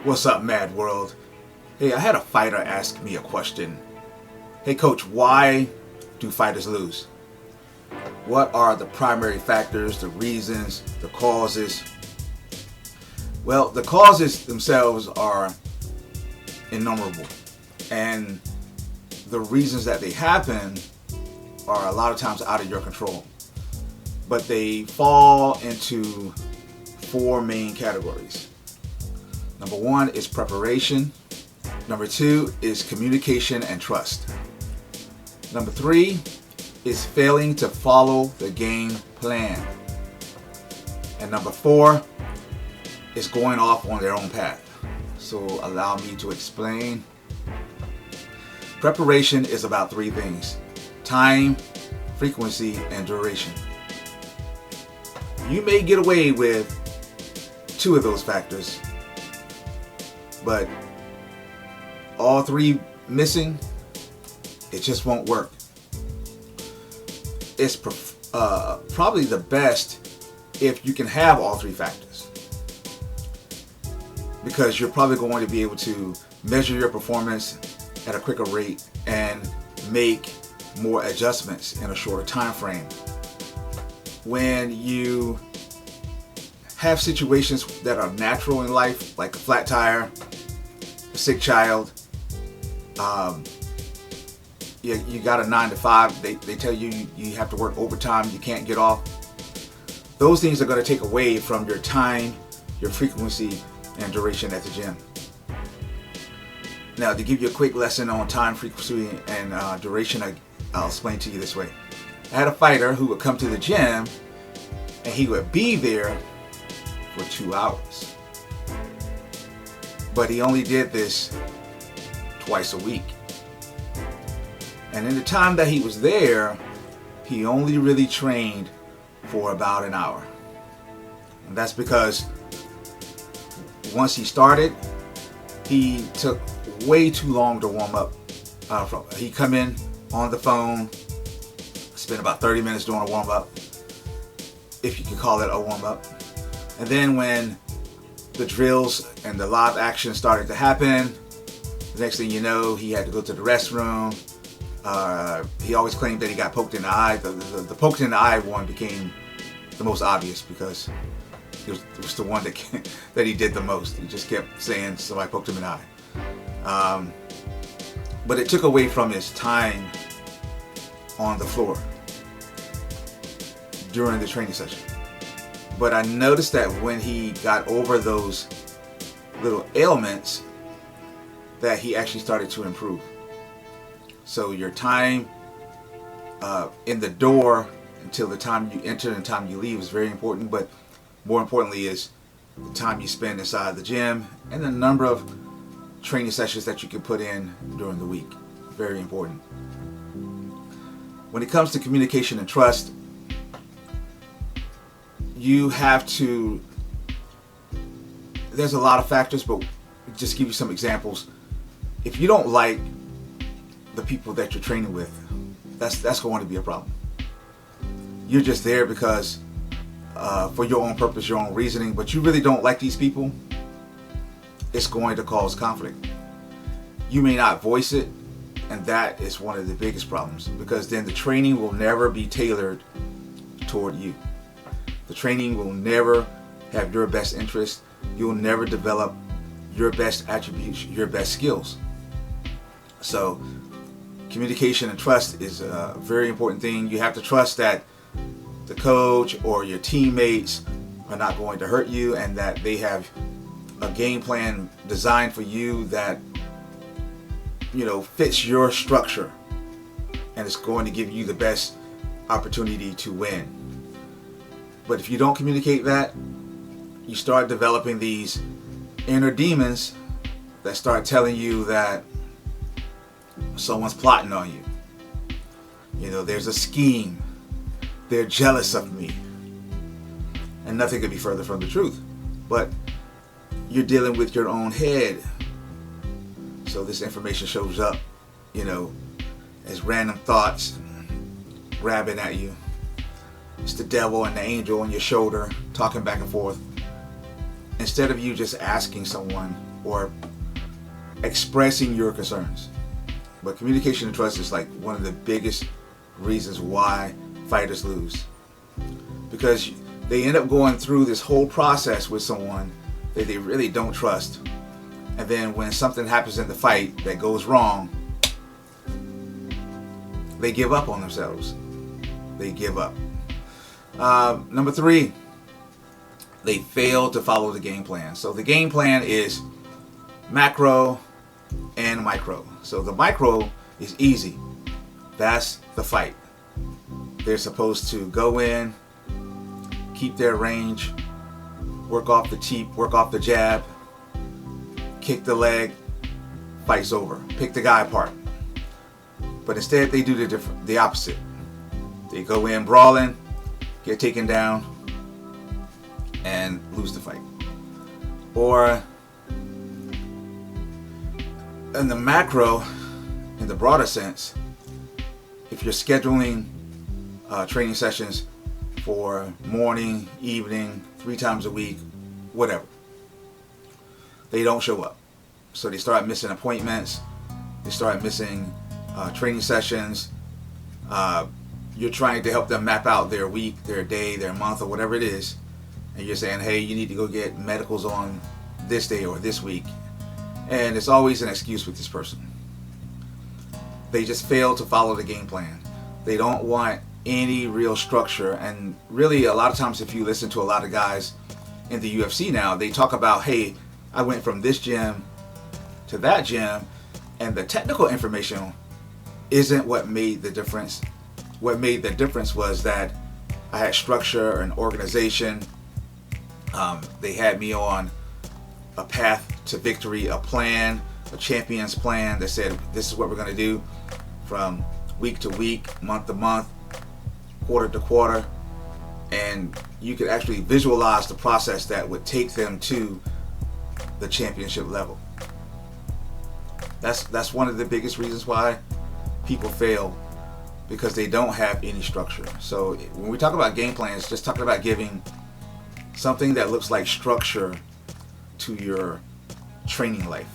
What's up, Mad World? Hey, I had a fighter ask me a question. Hey, coach, why do fighters lose? What are the primary factors, the reasons, the causes? Well, the causes themselves are innumerable, and the reasons that they happen are a lot of times out of your control. But they fall into four main categories. Number one is preparation. Number two is communication and trust. Number three is failing to follow the game plan. And number four is going off on their own path. So allow me to explain. Preparation is about three things: time, frequency, and duration. You may get away with two of those factors, but all three missing, it just won't work. It's probably the best if you can have all three factors, because you're probably going to be able to measure your performance at a quicker rate and make more adjustments in a shorter time frame. When you have situations that are natural in life, like a flat tire, a sick child, you got a 9 to 5, they tell you you have to work overtime, you can't get off. Those things are going to take away from your time, your frequency, and duration at the gym. Now, to give you a quick lesson on time, frequency, and duration, I'll explain to you this way. I had a fighter who would come to the gym and he would be there for 2 hours. But he only did this twice a week. And in the time that he was there, he only really trained for about an hour. And that's because once he started, he took way too long to warm up. He'd come in on the phone, spend about 30 minutes doing a warm up, if you could call it a warm up. And then when the drills and the live action started to happen, the next thing you know, he had to go to the restroom. He always claimed that he got poked in the eye. The poked in the eye one became the most obvious because it was the one that he did the most. He just kept saying somebody poked him in the eye. But it took away from his time on the floor during the training session. But I noticed that when he got over those little ailments, that he actually started to improve. So your time in the door until the time you enter and the time you leave is very important, but more importantly is the time you spend inside the gym and the number of training sessions that you can put in during the week. Very important. When it comes to communication and trust, you have to, there's a lot of factors, but just give you some examples. If you don't like the people that you're training with, that's going to be a problem. You're just there because for your own purpose, your own reasoning, but you really don't like these people, it's going to cause conflict. You may not voice it, and that is one of the biggest problems, because then the training will never be tailored toward you. The training will never have your best interest. You'll never develop your best attributes, your best skills. So communication and trust is a very important thing. You have to trust that the coach or your teammates are not going to hurt you, and that they have a game plan designed for you that, you know, fits your structure and it's going to give you the best opportunity to win. But if you don't communicate that, you start developing these inner demons that start telling you that someone's plotting on you. You know, there's a scheme. They're jealous of me. And nothing could be further from the truth. But you're dealing with your own head. So this information shows up, you know, as random thoughts grabbing at you. It's the devil and the angel on your shoulder talking back and forth. Instead of you just asking someone, or expressing your concerns. But communication and trust is like one of the biggest reasons why fighters lose, because they end up going through this whole process with someone that they really don't trust, and then when something happens in the fight that goes wrong, they give up on themselves. They give up. Number 3, they fail to follow the game plan. So the game plan is macro and micro. So the micro is easy. That's the fight. They're supposed to go in, keep their range, work off the teep, work off the jab, kick the leg, fight's over. Pick the guy apart. But instead they do the opposite. They go in brawling, get taken down, and lose the fight. Or in the macro, in the broader sense, if you're scheduling training sessions for morning, evening, 3 times a week, whatever, they don't show up. So they start missing appointments, they start missing training sessions. You're trying to help them map out their week, their day, their month, or whatever it is, and you're saying, hey, you need to go get medicals on this day or this week, and it's always an excuse with this person. They just fail to follow the game plan. They don't want any real structure. And really, a lot of times, if you listen to a lot of guys in the UFC now, they talk about, hey, I went from this gym to that gym, and the technical information isn't what made the difference. What made the difference was that I had structure and organization. They had me on a path to victory, a plan, a champion's plan that said, this is what we're going to do from week to week, month to month, quarter to quarter. And you could actually visualize the process that would take them to the championship level. That's one of the biggest reasons why people fail, because they don't have any structure. So when we talk about game plans, just talking about giving something that looks like structure to your training life.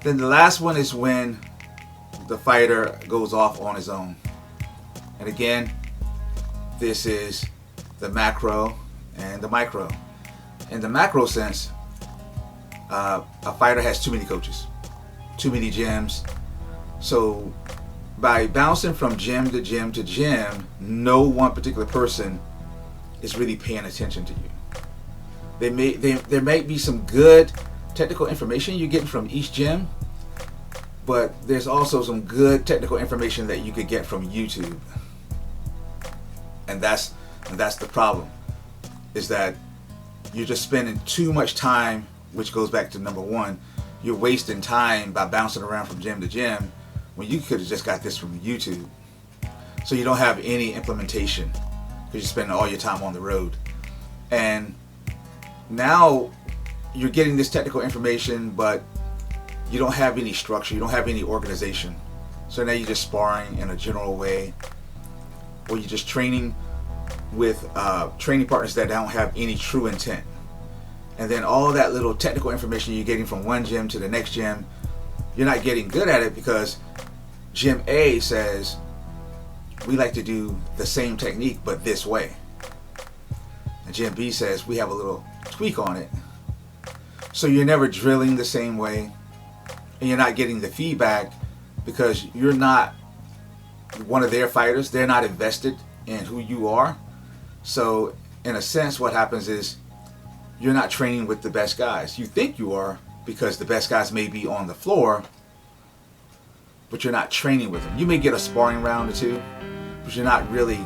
Then the last one is when the fighter goes off on his own. And again, this is the macro and the micro. In the macro sense, a fighter has too many coaches, too many gyms. So by bouncing from gym to gym to gym, no one particular person is really paying attention to you. There may be some good technical information you're getting from each gym, but there's also some good technical information that you could get from YouTube. And that's the problem, is that you're just spending too much time, which goes back to number 1. You're wasting time by bouncing around from gym to gym when you could have just got this from YouTube. So you don't have any implementation because you're spending all your time on the road. And now you're getting this technical information, but you don't have any structure, you don't have any organization. So now you're just sparring in a general way, or you're just training with training partners that don't have any true intent. And then all that little technical information you're getting from one gym to the next gym, you're not getting good at it because Gym A says, we like to do the same technique but this way. And Gym B says, we have a little tweak on it. So you're never drilling the same way, and you're not getting the feedback because you're not one of their fighters. They're not invested in who you are. So in a sense, what happens is you're not training with the best guys. You think you are because the best guys may be on the floor, but you're not training with them. You may get a sparring round or two, but you're not really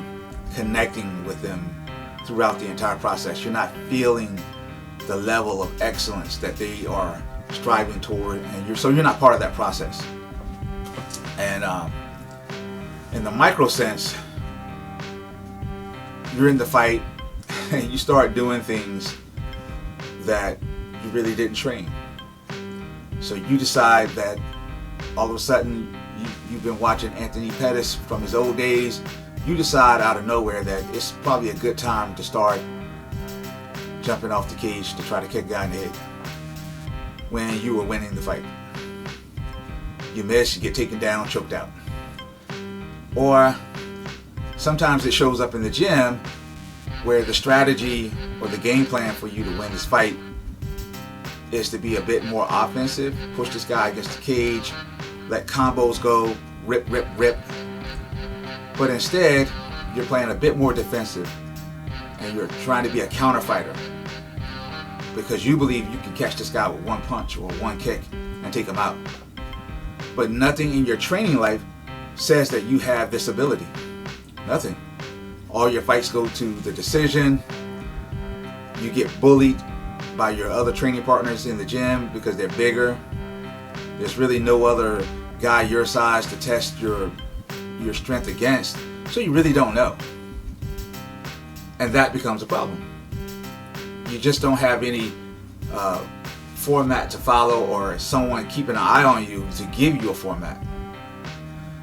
connecting with them throughout the entire process. You're not feeling the level of excellence that they are striving toward, and you're not part of that process. And in the micro sense, you're in the fight and you start doing things that you really didn't train. So you decide that all of a sudden you've been watching Anthony Pettis from his old days. You decide out of nowhere that it's probably a good time to start jumping off the cage to try to kick a guy in the head. when you were winning the fight. You miss, you get taken down, choked out. Or sometimes it shows up in the gym where the strategy or the game plan for you to win this fight is to be a bit more offensive, push this guy against the cage, let combos go, rip, rip, rip. But instead, you're playing a bit more defensive and you're trying to be a counter fighter because you believe you can catch this guy with one punch or one kick and take him out. But nothing in your training life says that you have this ability. Nothing. All your fights go to the decision. You get bullied by your other training partners in the gym because they're bigger. There's really no other guy your size to test your strength against. So you really don't know. And that becomes a problem. You just don't have any format to follow or someone keeping an eye on you to give you a format.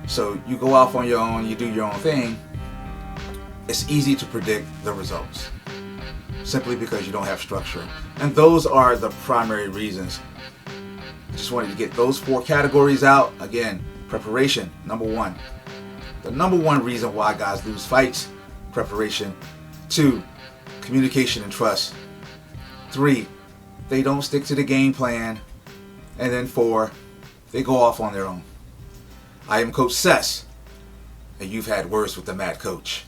So you go off on your own, you do your own thing. It's easy to predict the results simply because you don't have structure. And those are the primary reasons. I just wanted to get those 4 categories out. Again, preparation, number 1. The number 1 reason why guys lose fights, preparation. 2, communication and trust. 3, they don't stick to the game plan. And then 4, they go off on their own. I am Coach Sess, and you've had Words with the Mad Coach.